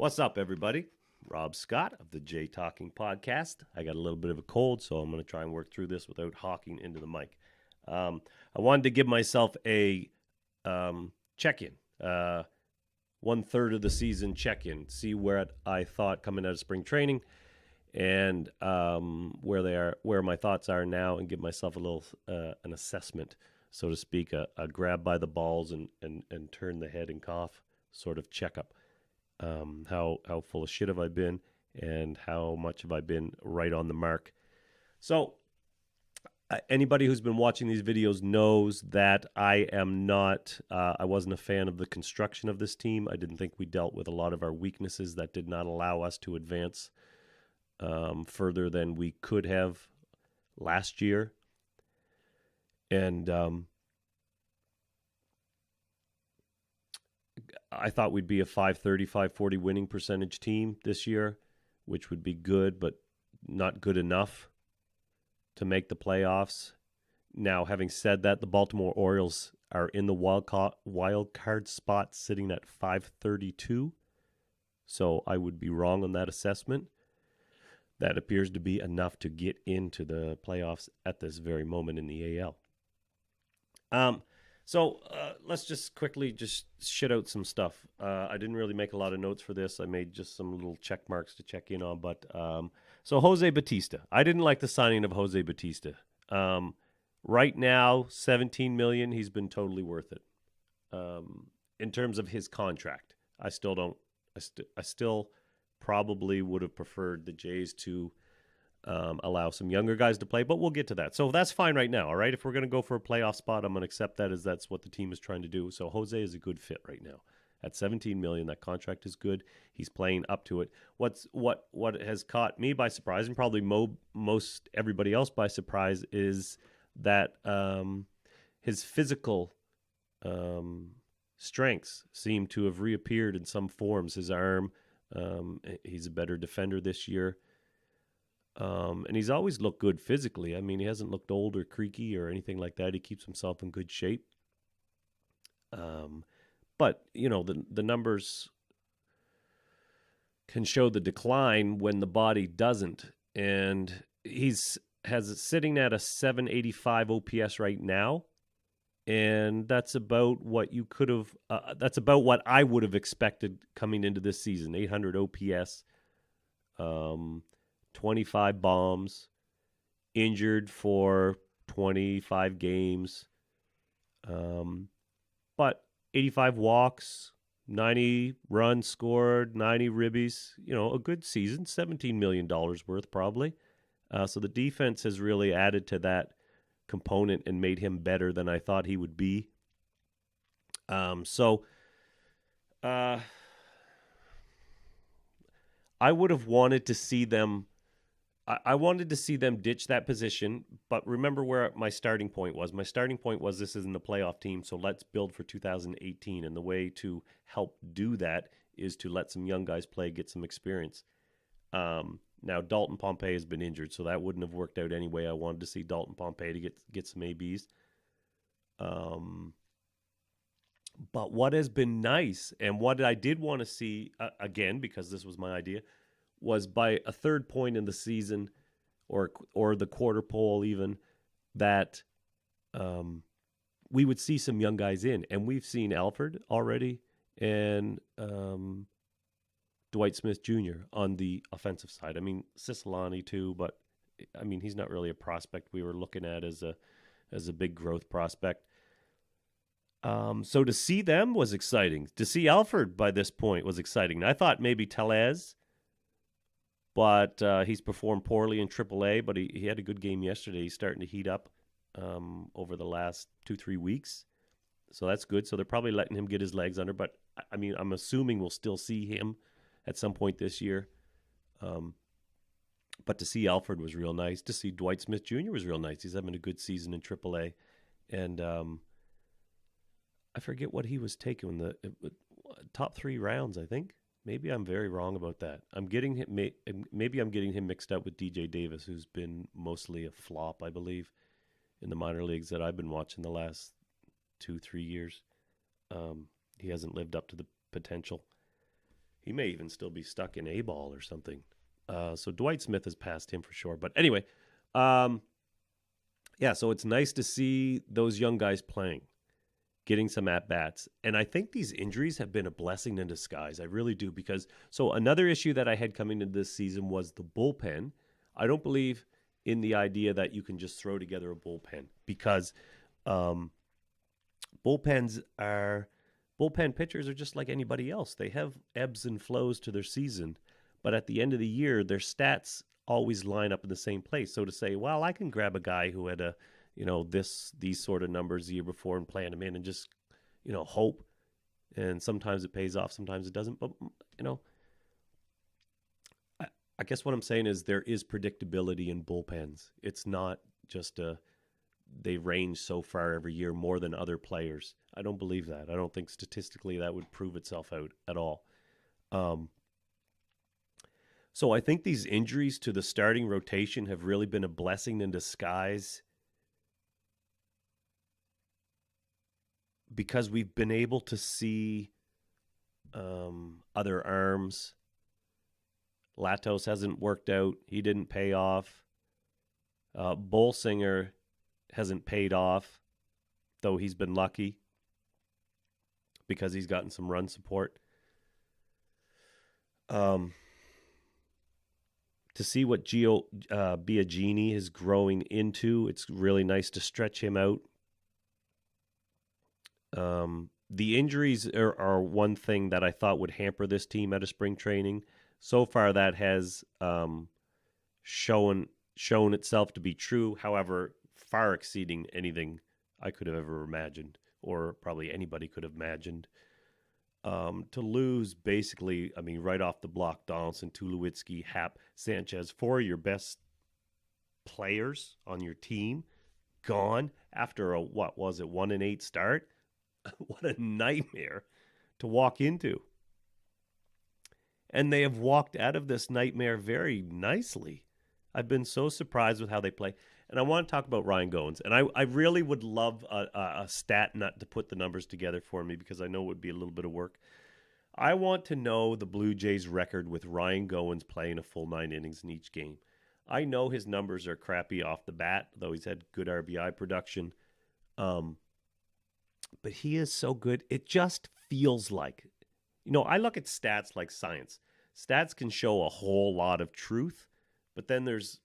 What's up, everybody? Rob Scott of the J Talking Podcast. I got a little bit of a cold, so I'm going to try and work through this without hawking into the mic. I wanted to give myself a check-in, 1/3 of the season check-in, see where I thought coming out of spring training, and where my thoughts are now, and give myself a little an assessment, so to speak, a grab by the balls and turn the head and cough sort of checkup. How full of shit have I been, and how much have I been right on the mark? So anybody who's been watching these videos knows that I wasn't a fan of the construction of this team. I didn't think we dealt with a lot of our weaknesses that did not allow us to advance further than we could have last year. And I thought we'd be a 530, 540 winning percentage team this year, which would be good, but not good enough to make the playoffs. Now, having said that, the Baltimore Orioles are in the wild card spot, sitting at 532. So I would be wrong on that assessment. That appears to be enough to get into the playoffs at this very moment in the AL. So let's just quickly shit out some stuff. I didn't really make a lot of notes for this. I made just some little check marks to check in on. But so Jose Bautista. I didn't like the signing of Jose Bautista. Right now, $17 million. He's been totally worth it. In terms of his contract, I still probably would have preferred the Jays to allow some younger guys to play, but we'll get to that. So that's fine right now, all right? If we're going to go for a playoff spot, I'm going to accept that as that's what the team is trying to do. So Jose is a good fit right now. At $17 million, that contract is good. He's playing up to it. What has caught me by surprise, and probably most everybody else by surprise, is that his physical strengths seem to have reappeared in some forms. His arm, he's a better defender this year. And he's always looked good physically. I mean, he hasn't looked old or creaky or anything like that. He keeps himself in good shape. But, the numbers can show the decline when the body doesn't. And has it sitting at a 785 OPS right now. And that's about what you could have, that's about what I would have expected coming into this season. 800 OPS. 25 bombs, injured for 25 games, but 85 walks, 90 runs scored, 90 ribbies, a good season, $17 million worth probably. So the defense has really added to that component and made him better than I thought he would be. I would have wanted to see them. I wanted to see them ditch that position, but remember where my starting point was. My starting point was this isn't a playoff team, so let's build for 2018. And the way to help do that is to let some young guys play, get some experience. Now, Dalton Pompey has been injured, so that wouldn't have worked out anyway. I wanted to see Dalton Pompey to get some ABs. But what has been nice, and what I did want to see, again, because this was my idea, was by a third point in the season or the quarter pole even, that we would see some young guys in. And we've seen Alford already and Dwight Smith Jr. on the offensive side. I mean, Cisolani too, but I mean, he's not really a prospect we were looking at as a big growth prospect. So to see them was exciting. To see Alford by this point was exciting. I thought maybe Tellez, but he's performed poorly in AAA, but he had a good game yesterday. He's starting to heat up over the last 2-3 weeks. So that's good. So they're probably letting him get his legs under. But, I mean, I'm assuming we'll still see him at some point this year. But to see Alford was real nice. To see Dwight Smith Jr. was real nice. He's having a good season in AAA. And I forget what he was taking in the top 3 rounds, I think. Maybe I'm very wrong about that. Maybe I'm getting him mixed up with DJ Davis, who's been mostly a flop, I believe, in the minor leagues that I've been watching the last 2-3 years. He hasn't lived up to the potential. He may even still be stuck in A ball or something. So Dwight Smith has passed him for sure. But anyway, yeah, so it's nice to see those young guys playing, getting some at bats. And I think these injuries have been a blessing in disguise. I really do. Because, so another issue that I had coming into this season was the bullpen. I don't believe in the idea that you can just throw together a bullpen because bullpen pitchers are just like anybody else. They have ebbs and flows to their season, but at the end of the year, their stats always line up in the same place. So to say, well, I can grab a guy who had these sort of numbers the year before and plan him in and just, hope. And sometimes it pays off, sometimes it doesn't. But, I guess what I'm saying is there is predictability in bullpens. It's not just they range so far every year more than other players. I don't believe that. I don't think statistically that would prove itself out at all. So I think these injuries to the starting rotation have really been a blessing in disguise because we've been able to see other arms. Latos hasn't worked out. He didn't pay off. Bolsinger hasn't paid off, though he's been lucky because he's gotten some run support. To see what Gio Biagini is growing into, it's really nice to stretch him out. The injuries are one thing that I thought would hamper this team at a spring training. So far, that has shown itself to be true. However, far exceeding anything I could have ever imagined, or probably anybody could have imagined. To lose basically, right off the block, Donaldson, Tulowitzki, Happ, Sanchez, four of your best players on your team gone after a 1-8 start. What a nightmare to walk into. And they have walked out of this nightmare very nicely. I've been so surprised with how they play. And I want to talk about Ryan Goins. And I really would love a stat nut to put the numbers together for me because I know it would be a little bit of work. I want to know the Blue Jays record with Ryan Goins playing a full 9 innings in each game. I know his numbers are crappy off the bat, though he's had good RBI production. But he is so good. It just feels like, I look at stats like science. Stats can show a whole lot of truth, but then there's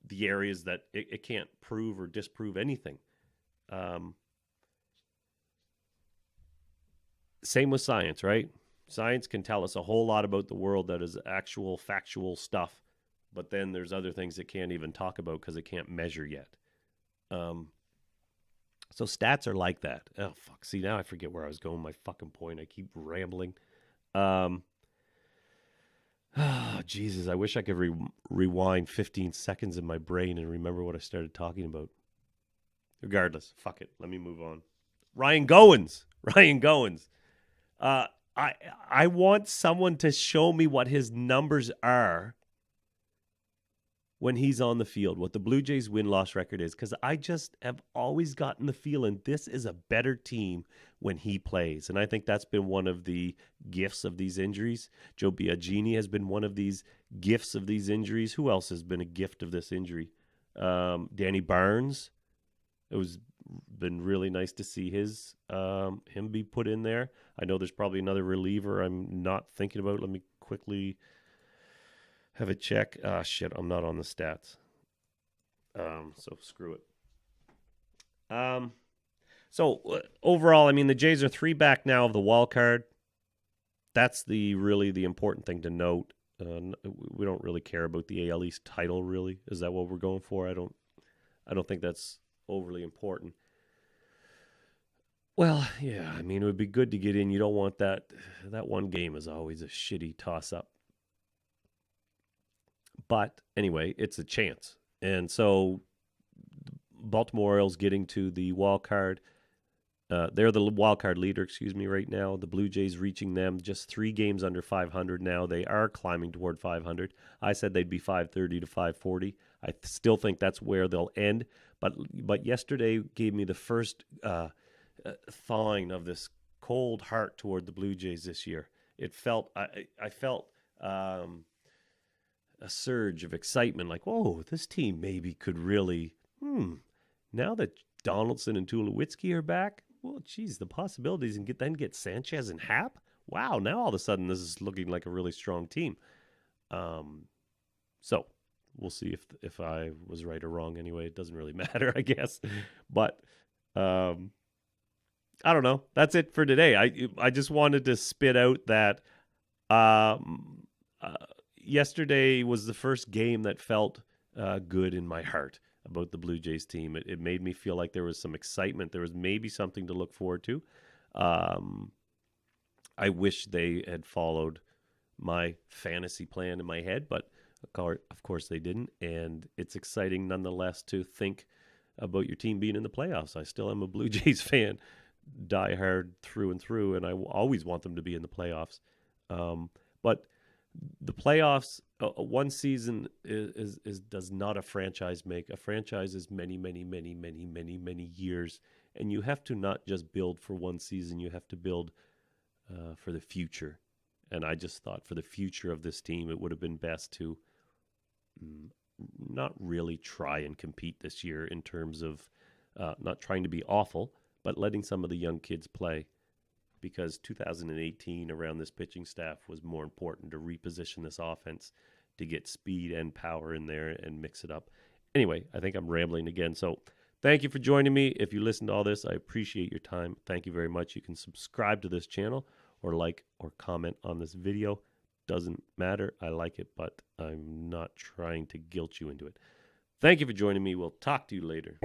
the areas that it can't prove or disprove anything. Same with science, right? Science can tell us a whole lot about the world that is actual factual stuff, but then there's other things it can't even talk about because it can't measure yet. So stats are like that. Oh, fuck. See, now I forget where I was going. My fucking point. I keep rambling. Jesus, I wish I could rewind 15 seconds in my brain and remember what I started talking about. Regardless, fuck it. Let me move on. Ryan Goins. I want someone to show me what his numbers are when he's on the field, what the Blue Jays win-loss record is, because I just have always gotten the feeling this is a better team when he plays. And I think that's been one of the gifts of these injuries. Joe Biagini has been one of these gifts of these injuries. Who else has been a gift of this injury? Danny Barnes. It was been really nice to see him be put in there. I know there's probably another reliever I'm not thinking about. Let me quickly have a check. Shit, I'm not on the stats. So screw it. So overall, the Jays are 3 back now of the wild card. That's really the important thing to note. We don't really care about the AL East title, really. Is that what we're going for? I don't think that's overly important. Well, yeah, it would be good to get in. You don't want that. That one game is always a shitty toss-up. But anyway, it's a chance. And so Baltimore Orioles getting to the wild card. They're the wild card leader, right now. The Blue Jays reaching them just 3 games under 500 now. They are climbing toward 500. I said they'd be 530 to 540. I still think that's where they'll end. But yesterday gave me the first thawing of this cold heart toward the Blue Jays this year. it felt I felt a surge of excitement, like, whoa, this team maybe could really, now that Donaldson and Tulowitzki are back, well, geez, the possibilities, and get Sanchez and Happ. Wow, now all of a sudden this is looking like a really strong team. So we'll see if I was right or wrong. Anyway, it doesn't really matter, I guess. But I don't know. That's it for today. I just wanted to spit out that yesterday was the first game that felt good in my heart about the Blue Jays team. It made me feel like there was some excitement. There was maybe something to look forward to. I wish they had followed my fantasy plan in my head, but of course they didn't. And it's exciting nonetheless to think about your team being in the playoffs. I still am a Blue Jays fan, die hard through and through, and I always want them to be in the playoffs. But the playoffs, one season is does not a franchise make. A franchise is many years, and you have to not just build for one season. You have to build for the future. And I just thought for the future of this team, it would have been best to not really try and compete this year in terms of not trying to be awful, but letting some of the young kids play. Because 2018 around this pitching staff was more important to reposition this offense to get speed and power in there and mix it up. Anyway, I think I'm rambling again. So thank you for joining me. If you listen to all this, I appreciate your time. Thank you very much. You can subscribe to this channel or like or comment on this video. Doesn't matter. I like it, but I'm not trying to guilt you into it. Thank you for joining me. We'll talk to you later.